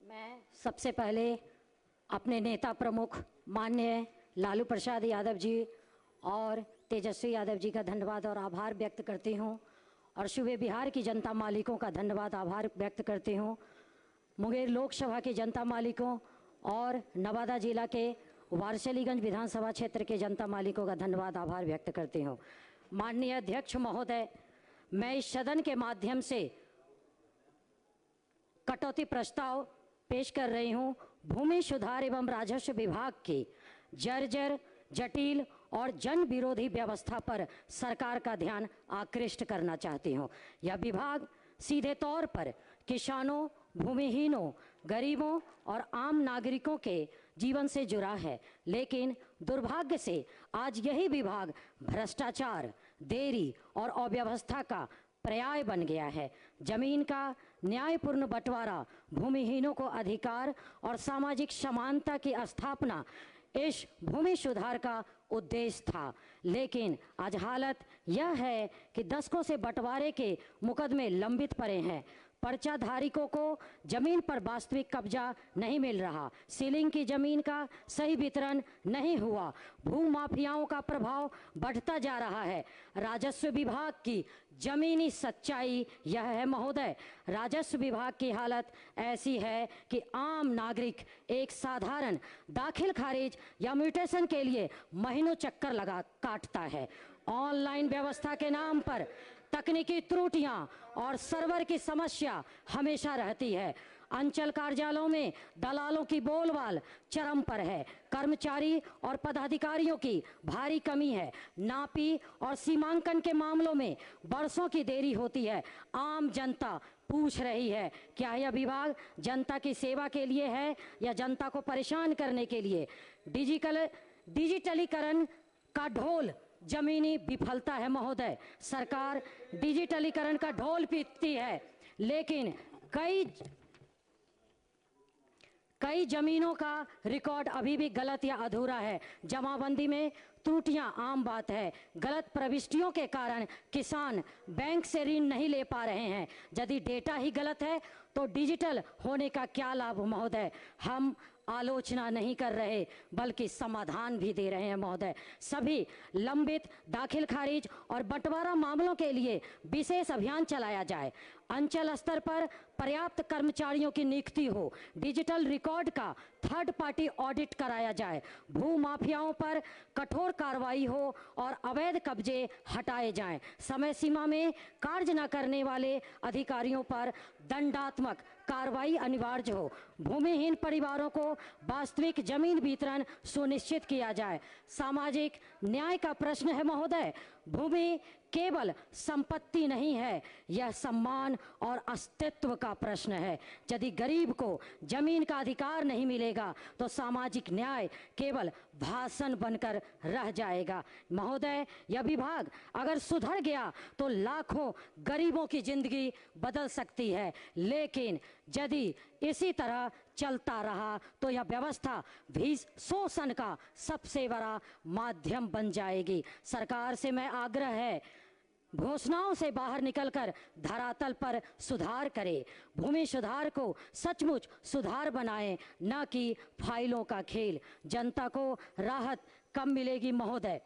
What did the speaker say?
मैं सबसे पहले अपने नेता प्रमुख माननीय लालू प्रसाद यादव जी और तेजस्वी यादव जी का धन्यवाद और आभार व्यक्त करती हूँ और सूबे बिहार की जनता मालिकों का धन्यवाद आभार व्यक्त करती हूँ। मुंगेर लोकसभा के जनता मालिकों और नवादा जिला के वारसलीगंज विधानसभा क्षेत्र के जनता मालिकों का धन्यवाद आभार व्यक्त करती हूँ। माननीय अध्यक्ष महोदय, मैं इस सदन के माध्यम से कटौती प्रस्ताव पेश कर रही हूँ। भूमि सुधार एवं राजस्व विभाग की जर्जर, जटिल और जन विरोधी व्यवस्था पर सरकार का ध्यान आकृष्ट करना चाहती हूँ। यह विभाग सीधे तौर पर किसानों, भूमिहीनों, गरीबों और आम नागरिकों के जीवन से जुड़ा है, लेकिन दुर्भाग्य से आज यही विभाग भ्रष्टाचार, देरी और अव्यवस्था का पर्याय बन गया है। जमीन का न्यायपूर्ण बंटवारा, भूमिहीनों को अधिकार और सामाजिक समानता की स्थापना इस भूमि सुधार का उद्देश्य था, लेकिन आज हालत यह है कि दशकों से बंटवारे के मुकदमे लंबित पड़े हैं। पर्चा धारकों को जमीन पर वास्तविक कब्जा नहीं मिल रहा, सीलिंग की जमीन का सही वितरण नहीं हुआ, भू माफियाओं का प्रभाव बढ़ता जा रहा है। राजस्व विभाग की जमीनी सच्चाई यह है महोदय, राजस्व विभाग की हालत ऐसी है कि आम नागरिक एक साधारण दाखिल खारिज या म्यूटेशन के लिए महीनों चक्कर लगा काटता है। ऑनलाइन व्यवस्था के नाम पर तकनीकी त्रुटियां और सर्वर की समस्या हमेशा रहती है। अंचल कार्यालयों में दलालों की बोलबाल चरम पर है। कर्मचारी और पदाधिकारियों की भारी कमी है। नापी और सीमांकन के मामलों में बरसों की देरी होती है। आम जनता पूछ रही है, क्या यह विभाग जनता की सेवा के लिए है या जनता को परेशान करने के लिए? डिजिटलीकरण का ढोल जमीनी विफलता है महोदय। सरकार डिजिटलीकरण का ढोल पीटती है, लेकिन कई जमीनों का रिकॉर्ड अभी भी गलत या अधूरा है। जमाबंदी में त्रुटियां आम बात है। गलत प्रविष्टियों के कारण किसान बैंक से ऋण नहीं ले पा रहे हैं। यदि डेटा ही गलत है तो डिजिटल होने का क्या लाभ महोदय? हम आलोचना नहीं कर रहे बल्कि समाधान भी दे रहे हैं महोदय। सभी लंबित दाखिल खारिज और बंटवारा मामलों के लिए विशेष अभियान चलाया जाए। अंचल स्तर पर पर्याप्त कर्मचारियों की नियुक्ति हो। डिजिटल रिकॉर्ड का थर्ड पार्टी ऑडिट कराया जाए। भू माफियाओं पर कठोर कार्रवाई हो और अवैध कब्जे हटाए जाएं। समय सीमा में कार्य न करने वाले अधिकारियों पर दंडात्मक कार्रवाई अनिवार्य हो। भूमिहीन परिवारों को वास्तविक जमीन वितरण सुनिश्चित किया जाए। सामाजिक न्याय का प्रश्न है महोदय। भूमि केवल संपत्ति नहीं है, यह सम्मान और अस्तित्व का प्रश्न है। यदि गरीब को जमीन का अधिकार नहीं मिलेगा तो सामाजिक न्याय केवल भाषण बनकर रह जाएगा महोदय। यह विभाग अगर सुधर गया तो लाखों गरीबों की जिंदगी बदल सकती है, लेकिन यदि इसी तरह चलता रहा तो यह व्यवस्था भी शोषण का सबसे बड़ा माध्यम बन जाएगी। सरकार से मैं आग्रह है, घोषणाओं से बाहर निकलकर धरातल पर सुधार करे। भूमि सुधार को सचमुच सुधार बनाएं, न कि फाइलों का खेल। जनता को राहत कब मिलेगी महोदय?